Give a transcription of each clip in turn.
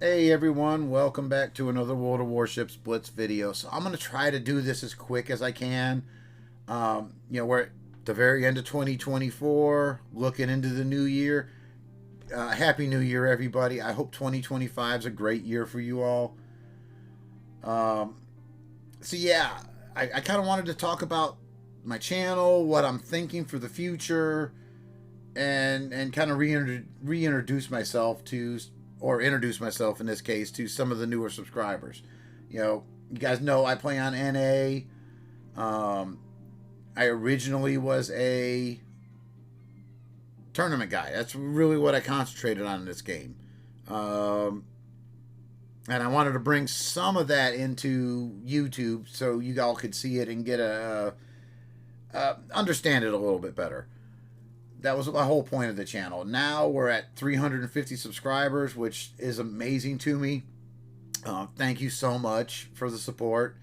Hey everyone, welcome back to another World of Warships Blitz video. So I'm going to try to do this as quick as I can. We're at the very end of 2024, looking into the new year. Happy New Year, everybody. I hope 2025 is a great year for you all. Um, I kind of wanted to talk about my channel, what I'm thinking for the future, and kind of reintroduce myself to, or introduce myself in this case, to some of the newer subscribers. You guys know I play on NA. I originally was a tournament guy. That's really what I concentrated on in this game. And I wanted to bring some of that into YouTube so you all could see it and get understand it a little bit better. That was the whole point of the channel. Now we're at 350 subscribers, which is amazing to me. Thank you so much for the support.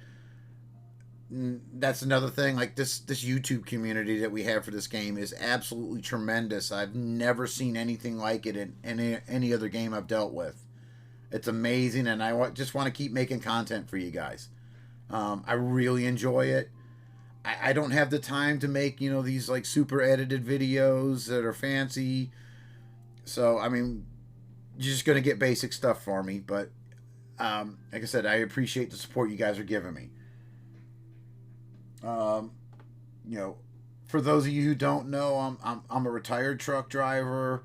That's another thing. Like this YouTube community that we have for this game is absolutely tremendous. I've never seen anything like it in any other game I've dealt with. It's amazing, and I just want to keep making content for you guys. I really enjoy it. I don't have the time to make, these like super edited videos that are fancy. So, I mean, you're just going to get basic stuff for me. But, like I said, I appreciate the support you guys are giving me. For those of you who don't know, I'm a retired truck driver.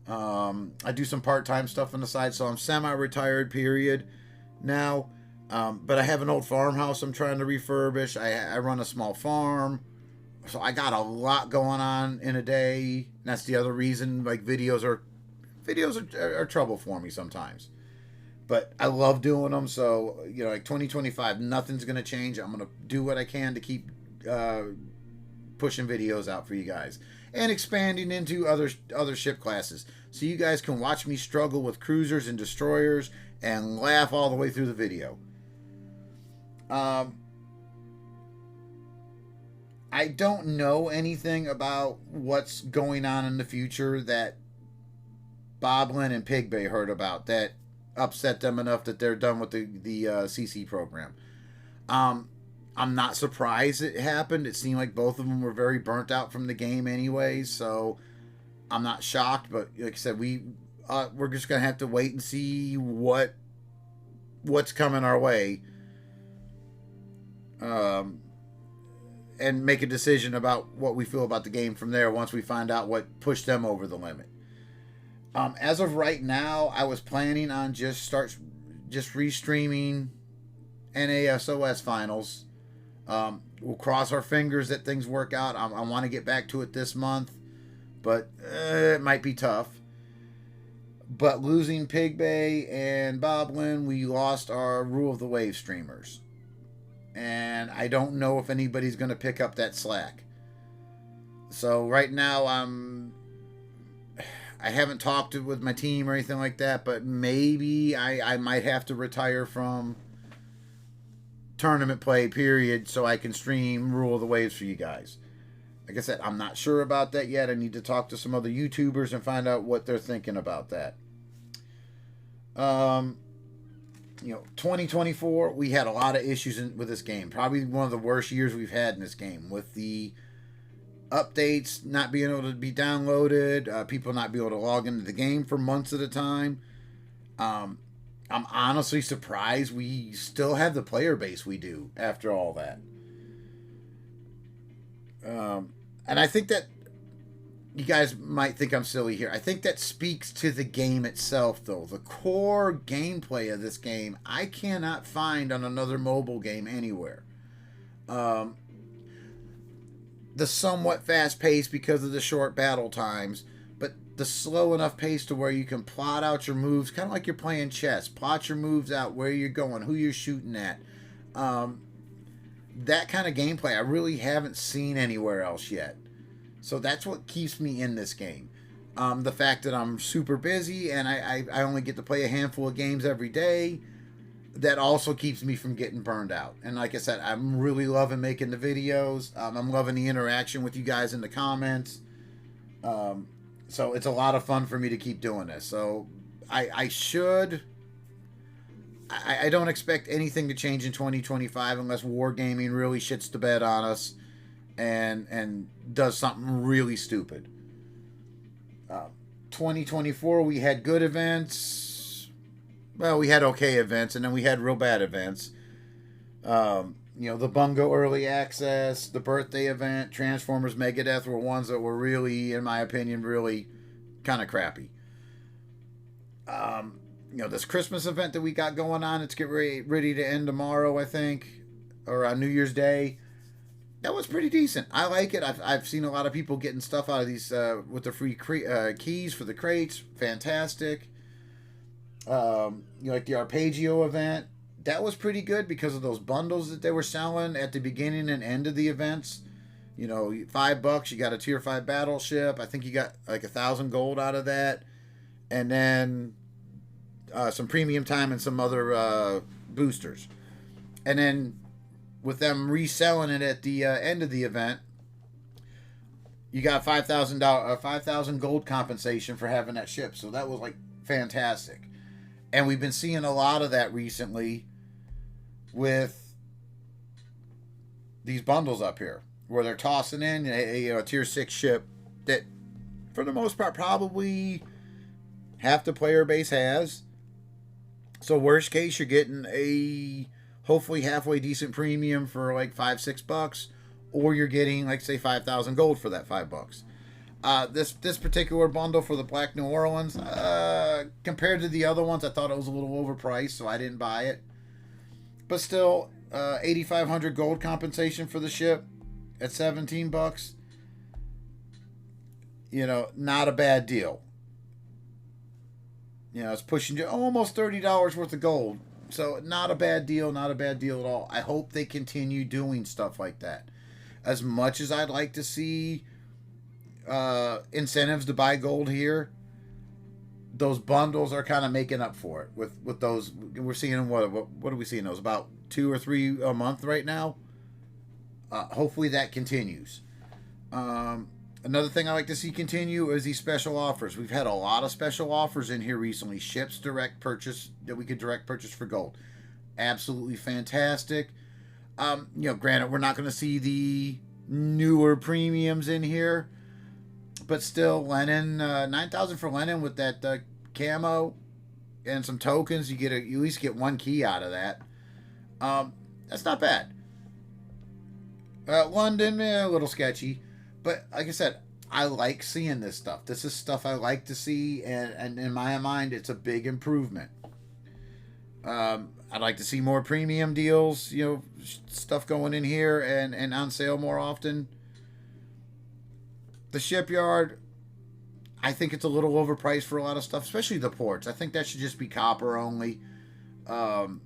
I do some part-time stuff on the side, so I'm semi-retired period now. But I have an old farmhouse I'm trying to refurbish. I run a small farm. So I got a lot going on in a day. That's the other reason, like, videos are trouble for me sometimes. But I love doing them. So, like 2025, nothing's going to change. I'm going to do what I can to keep pushing videos out for you guys. And expanding into other ship classes. So you guys can watch me struggle with cruisers and destroyers and laugh all the way through the video. I don't know anything about what's going on in the future that Boblin and Pigbay heard about that upset them enough that they're done with the CC program. I'm not surprised it happened. It seemed like both of them were very burnt out from the game anyway, so I'm not shocked. But like I said, we're just gonna have to wait and see what's coming our way, and make a decision about what we feel about the game from there once we find out what pushed them over the limit. As of right now, I was planning on just restreaming NASOS finals. We'll cross our fingers that things work out. I want to get back to it this month, but it might be tough. But losing Pigbay and Boblin, we lost our Rule of the Wave streamers. And I don't know if anybody's going to pick up that slack. So right now I haven't talked with my team or anything like that, but maybe I might have to retire from tournament play, period, so I can stream Rule of the Waves for you guys. Like I said, I'm not sure about that yet. I need to talk to some other YouTubers and find out what they're thinking about that. 2024, we had a lot of issues with this game. Probably one of the worst years we've had in this game, with the updates not being able to be downloaded, people not being able to log into the game for months at a time. I'm honestly surprised we still have the player base we do after all that. And I think that you guys might think I'm silly here. I think that speaks to the game itself, though. The core gameplay of this game, I cannot find on another mobile game anywhere. The somewhat fast pace because of the short battle times, but the slow enough pace to where you can plot out your moves, kind of like you're playing chess. Plot your moves out, where you're going, who you're shooting at. That kind of gameplay I really haven't seen anywhere else yet. So that's what keeps me in this game. The fact that I'm super busy and I only get to play a handful of games every day, that also keeps me from getting burned out. And like I said, I'm really loving making the videos. I'm loving the interaction with you guys in the comments. So it's a lot of fun for me to keep doing this. So I should I don't expect anything to change in 2025 unless Wargaming really shits the bed on us and does something really stupid. 2024, we had good events. Well, we had okay events, and then we had real bad events. The Bungo Early Access, the birthday event, Transformers Megadeth were ones that were really, in my opinion, really kind of crappy. This Christmas event that we got going on, it's getting ready to end tomorrow, I think, or on New Year's Day. That was pretty decent. I like it. I've seen a lot of people getting stuff out of these with the free keys for the crates. Fantastic. Like the Arpeggio event. That was pretty good because of those bundles that they were selling at the beginning and end of the events. $5, you got a tier 5 battleship. I think you got like 1,000 gold out of that. And then some premium time and some other boosters. And then with them reselling it at the end of the event, you got $5,000 gold compensation for having that ship. So that was like fantastic. And we've been seeing a lot of that recently with these bundles up here, where they're tossing in a tier 6 ship that, for the most part, probably half the player base has. So worst case, you're getting a hopefully halfway decent premium for like $5-6, or you're getting like say 5,000 gold for that $5. This particular bundle for the Black New Orleans, compared to the other ones, I thought it was a little overpriced, so I didn't buy it. But still, 8,500 gold compensation for the ship at $17. Not a bad deal. It's pushing you almost $30 worth of gold. So not a bad deal, not a bad deal at all. I hope they continue doing stuff like that. As much as I'd like to see incentives to buy gold here, those bundles are kind of making up for it with those. We're seeing what are we seeing? Those about 2 or 3 a month right now. Hopefully that continues. Another thing I like to see continue is these special offers. We've had a lot of special offers in here recently. Ships direct purchase that we could direct purchase for gold. Absolutely fantastic. Granted, we're not going to see the newer premiums in here, but still, Lenin, 9,000 for Lenin with that camo and some tokens. You at least get 1 key out of that. That's not bad. London, a little sketchy. But like I said, I like seeing this stuff. This is stuff I like to see, and in my mind, it's a big improvement. I'd like to see more premium deals, stuff going in here and on sale more often. The shipyard, I think it's a little overpriced for a lot of stuff, especially the ports. I think that should just be copper only. And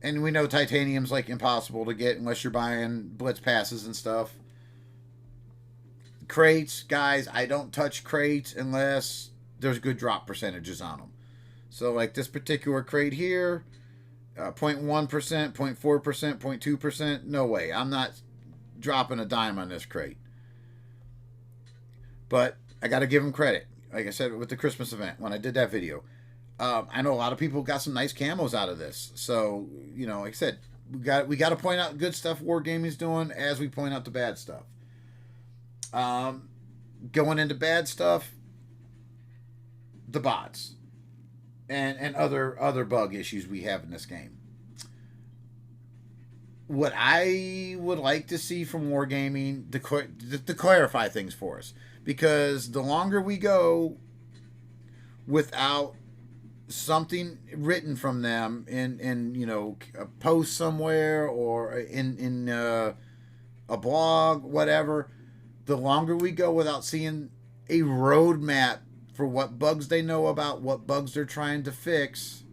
we know titanium's like impossible to get unless you're buying Blitz passes and stuff. Crates, guys, I don't touch crates unless there's good drop percentages on them. So like this particular crate here, 0.1%, 0.4%, 0.2%, no way. I'm not dropping a dime on this crate. But I got to give them credit. Like I said with the Christmas event when I did that video. I know a lot of people got some nice camos out of this. So, like I said, we got to point out good stuff Wargaming's doing as we point out the bad stuff. Going into bad stuff, the bots and other bug issues we have in this game. What I would like to see from Wargaming to clarify things for us, because the longer we go without something written from them in a post somewhere or in a blog, whatever, the longer we go without seeing a roadmap for what bugs they know about, what bugs they're trying to fix,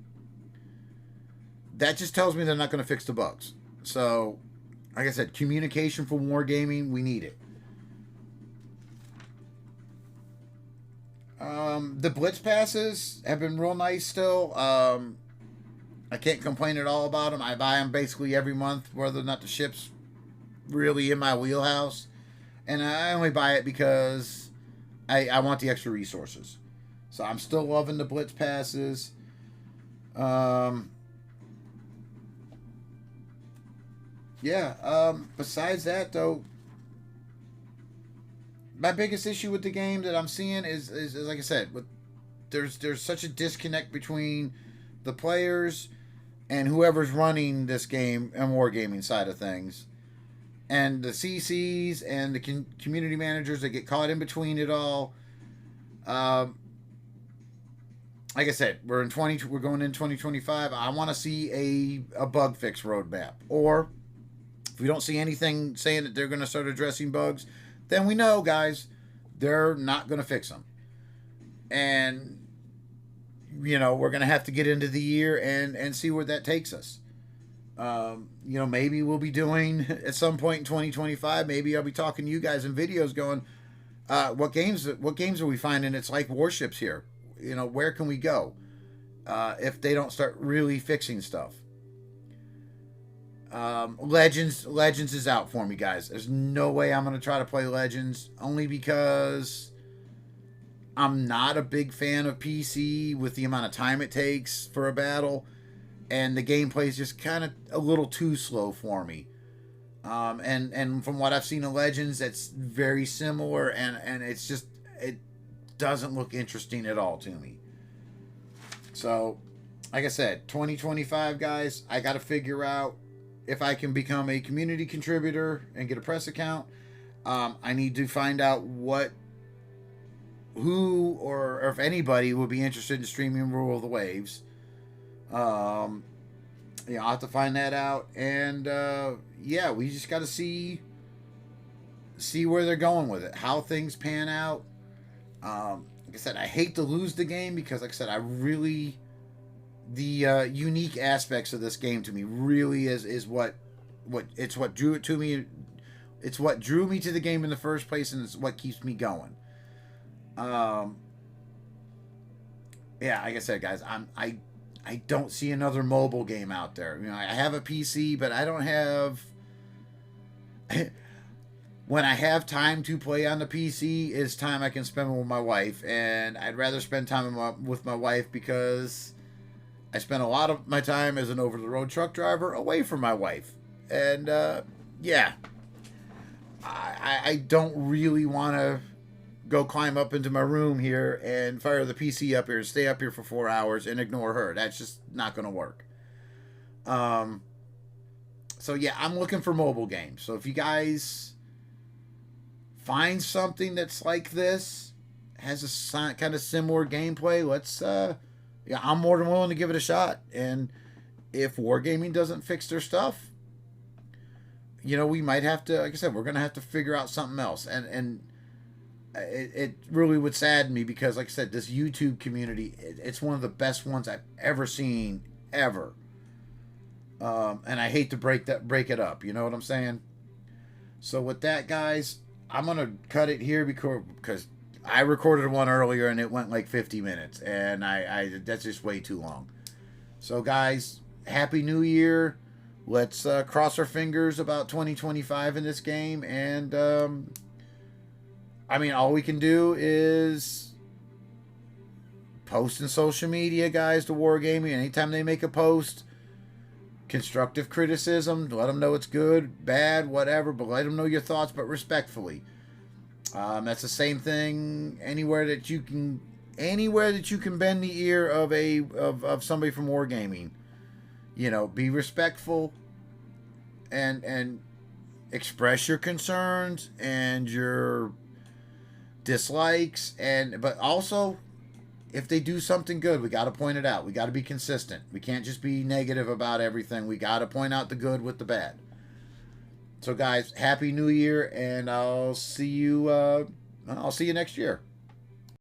that just tells me they're not going to fix the bugs. So, like I said, communication for Wargaming, we need it. The Blitz passes have been real nice still. I can't complain at all about them. I buy them basically every month, whether or not the ship's really in my wheelhouse. And I only buy it because I want the extra resources. So I'm still loving the Blitz passes. Um, yeah. Besides that, though, my biggest issue with the game that I'm seeing is like I said, there's such a disconnect between the players and whoever's running this game and wargaming side of things, and the CCs and the community managers that get caught in between it all. Um, like I said, we're going in 2025. I want to see a bug fix roadmap, or if we don't see anything saying that they're going to start addressing bugs, then we know, guys, they're not going to fix them. And we're going to have to get into the year and see where that takes us. Maybe we'll be doing at some point in 2025. Maybe I'll be talking to you guys in videos, going, what games are we finding? It's like warships here. Where can we go if they don't start really fixing stuff? Legends is out for me, guys. There's no way I'm going to try to play Legends, only because I'm not a big fan of PC with the amount of time it takes for a battle, and the gameplay is just kind of a little too slow for me. And from what I've seen of Legends, it's very similar, and it's just, it doesn't look interesting at all to me. So, like I said, 2025, guys, I got to figure out if I can become a community contributor and get a press account. I need to find out who or if anybody would be interested in streaming Rule of the Waves. I'll have to find that out. And we just got to see where they're going with it, how things pan out. Like I said, I hate to lose the game because, like I said, the unique aspects of this game to me really is what drew it to me. It's what drew me to the game in the first place, and it's what keeps me going. Like I said, guys, I don't see another mobile game out there. I have a PC, but I don't have. When I have time to play on the PC, is time I can spend with my wife, and I'd rather spend time with my wife because I spend a lot of my time as an over-the-road truck driver away from my wife. And, I don't really want to go climb up into my room here and fire the PC up here and stay up here for 4 hours and ignore her. That's just not going to work. I'm looking for mobile games. So if you guys find something that's like this, has a kind of similar gameplay, let's I'm more than willing to give it a shot. And if wargaming doesn't fix their stuff, we might have to, like I said, we're going to have to figure out something else. And it really would sadden me because, like I said, this YouTube community, it's one of the best ones I've ever seen, ever. And I hate to break it up. You know what I'm saying? So with that, guys, I'm going to cut it here because I recorded one earlier and it went like 50 minutes, and that's just way too long. So, guys, Happy New Year. Let's cross our fingers about 2025 in this game. And, all we can do is post in social media, guys, to Wargaming. Anytime they make a post, constructive criticism, let them know it's good, bad, whatever, but let them know your thoughts, but respectfully. That's the same thing anywhere that you can bend the ear of somebody from Wargaming. Be respectful and express your concerns and your dislikes, but also if they do something good, we got to point it out. We got to be consistent. We can't just be negative about everything. We got to point out the good with the bad. So, guys, Happy New Year, and I'll see you next year.